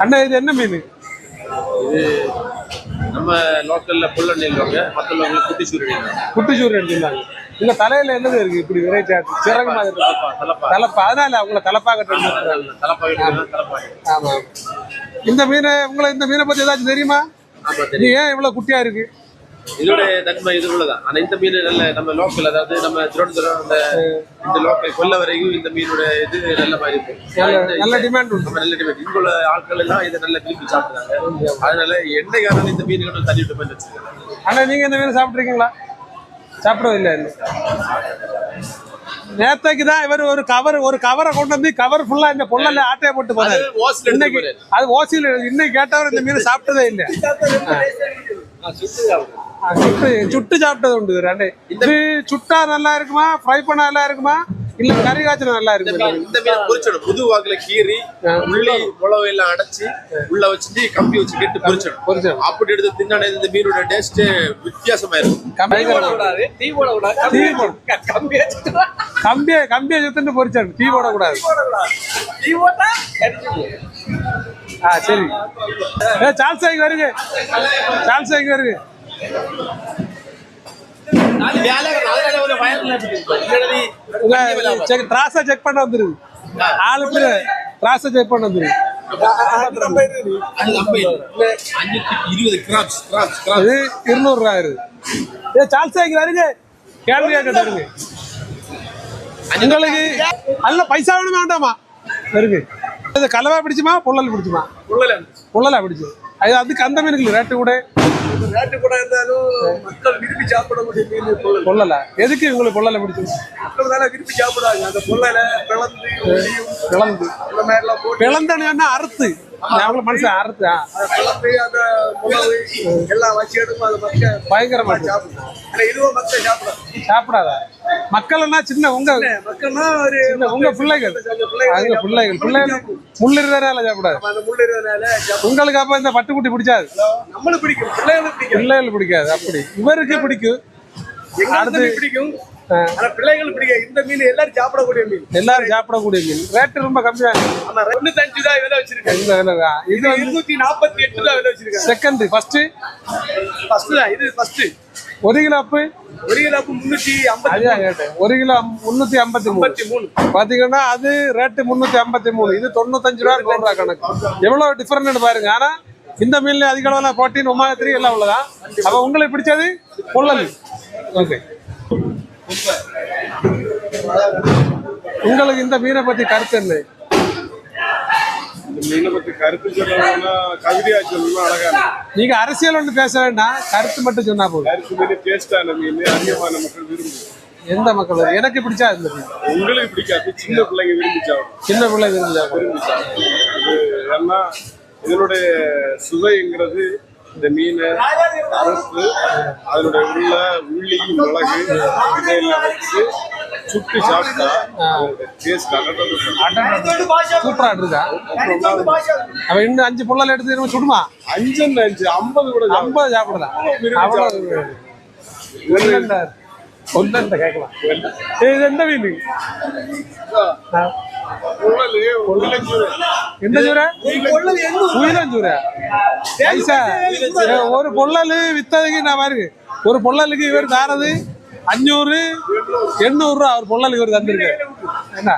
அண்ணா இது என்ன மீன்? இது நம்ம லோக்கல்ல புல்லண்ணீர் மற்ற குட்டிச்சூரியன். குட்டிச்சூரியன் எடுத்துருந்தாங்க. இந்த தலையில என்னது இருக்கு இப்படி வெரைட்டி சிறகு மாதிரி தலப்பா, அதனால அவங்கள தலப்பா கட்டுறாங்க. ஆமா. இந்த மீனை பத்தி ஏதாச்சும் தெரியுமா? இது ஏன் இவ்வளவு குட்டியா இருக்கு? இதோட தன்மை இது உள்ளதான். ஆனா இந்த மீன் நல்ல நம்ம லோக்கல், அதாவது நம்ம திருவனந்தபுரம் இந்த லோக்கல் கொல்ல வரைக்கும் இந்த மீனோட இது நல்ல மாதிரி இருக்கு. நல்ல டிமாண்ட் உண்டு. நல்ல டிமாண்ட். இங்குள்ள ஆட்கள் எல்லாம் இதை நல்ல விரும்பி சாப்பிடுறாங்க. அதனால எண்ணெய்காரன் இந்த மீன்கள் தள்ளிட்டு போய் வச்சிருக்காங்க. ஆனா நீங்க இந்த மீன் சாப்பிட்ருக்கீங்களா? சாப்பிடவே இல்லை. நேத்தைக்கு தான் இவர் ஒரு கவரை கொண்டு வந்து கவர் ஃபுல்லா இந்த பொல்லல ஆட்டையை போட்டு போறாரு. இன்னைக்கு அது ஓசியில் இன்னைக்கு கேட்டவர் இந்த மீன் சாப்பிட்டதே இல்லை. சுட்டு சாப்பிட்டது உண்டு. ரெண்டு இது சுட்டா நல்லா இருக்குமா, ஃப்ரை பண்ணா நல்லா இருக்குமா, இல்ல கறி காய்ச்சல் நல்லா இருக்குமா? இந்த மீன் பொரிச்சணும். புது வாக்குல கீறி உள்ளி மிளகு எல்லாம் அடைச்சி உள்ள வச்சுட்டு கம்பி வச்சு கெட்டு பொரிச்சணும். அப்படி எடுத்து தின்னானே இந்த மீனோட டேஸ்ட் வித்தியாசமா இருக்கும். கம்பியை சுத்துட்டு பொரிச்சணும். டீ போடக்கூடாது. சரி. சால்சாய்க்கு வருங்க. சால்சாய்க்கு வருங்க. செக் பண்ண வந்துருக்கு. ஆளு திராச செக் பண்ண வந்துருக்கு. 200 ரூபா இருக்கு. சால்சாய்க்கு வருங்க. கேள்வியா கேட்டாருங்க. உங்களுக்கு நல்ல பைசா வேணுமா வேண்டாமா? வருங்க. கலவா பிடிச்சுமா பொள்ளல் பிடிச்சுமா? பொள்ளலா பிடிச்சு. அதுக்கு அந்த மீனுக்கு ரேட்டு கூட இருந்தாலும் மக்கள் விரும்பி சாப்பிடக்கூடிய மீன் பொள்ளலா. எதுக்கு உங்களுக்கு பொள்ளலை பிடிச்சு? மக்கள் தானே விரும்பி சாப்பிடுவாங்க. அந்த பொள்ளலை பிளந்தனா அறுத்து மனுஷன் அறுத்து அந்த உணவு எல்லாம் வச்சு எடுக்கும். அது மக்கள் பயங்கரமா சாப்பிடுவோம். இதுவும் மக்கள் சாப்பிடாத மக்கள் சின்ன உங்க பிள்ளைகள் முள்ளிருந்தனால சாப்பிடாது. உங்களுக்கு அப்ப இந்த பட்டுக்குட்டி பிடிச்சாது. நம்மளுக்கு பிடிக்கும், பிள்ளைகள் பிடிக்காது. அப்படி இவருக்கு பிடிக்கும். பிடிக்கும். பிள்ளைகள் பிடிக்கும். இந்த மீன் எல்லாரும் சாப்பிடக்கூடிய மீன். ரேட்டு ரொம்ப கம்மியா இருக்கு. 95 ரூபாய் விலை வச்சிருக்கேன். இது 248 ரூபாய் விலை வச்சிருக்கேன். செகண்ட் ஃபர்ஸ்ட் தான். இது ஃபர்ஸ்ட். 1 கிலோ அப்பு 350. கேட்டேன். 1 கிலோ 353 பாத்தீங்கன்னா அது ரேட்டு 353. இது 95 ரூபா 100 ரூபா கணக்கு. எவ்வளவு டிஃபரெண்ட் பாருங்க. ஆனா இந்த மீன்ல அதிக அளவுல புரோட்டீன் ஒமேகா 3 எல்லாம் உள்ளதான். அப்ப உங்களுக்கு பிடிச்சது பொள்ளல். ஓகே. உங்களுக்கு இந்த மீனை பத்தி கருத்து என்ன? மீனை பத்தி கருத்து சொல்லணும்னா கவிதையா சொல்லணும். அழகான நீங்க அரசியல் ஒன்று பேச வேண்டாம், கருத்து மட்டும் சொன்னா போதும். கருத்து மீன் டேஸ்டான மீன் அதிகமான மக்கள் விரும்பும். எந்த மக்கள்? எனக்கு பிடிச்சா இந்த மீன். உங்களுக்கு பிடிக்காது. சின்ன பிள்ளைங்க விரும்பி சாப்பிடும். சின்ன பிள்ளை விரும்பி சாப்பிடும். ஏன்னா இதனுடைய சுவைங்கிறது இந்த மீனை அரைத்து அதனுடைய உள்ள உள்ளி மிளகு இதையெல்லாம் வச்சு சுட்டு சாப்பிட்டா டேஸ்ட் சூப்பரா இருக்கா? அவ இன்னும் 5 பொள்ளல் எடுத்து சுடுமா? 5 50 கூட 50 சாப்பிடலாம். ஒன்னு கேட்கலாம். இது எந்த மீன்? எந்த சூரை? உயிரஞ்சூரை. ஒரு பொள்ளல் வித்ததுக்கு நான் பாருங்க. ஒரு பொள்ளலுக்கு இவர் தாரது 500 800 ரூபா. ஒரு பொள்ளலுக்கு இவர் தந்திருக்கு. என்ன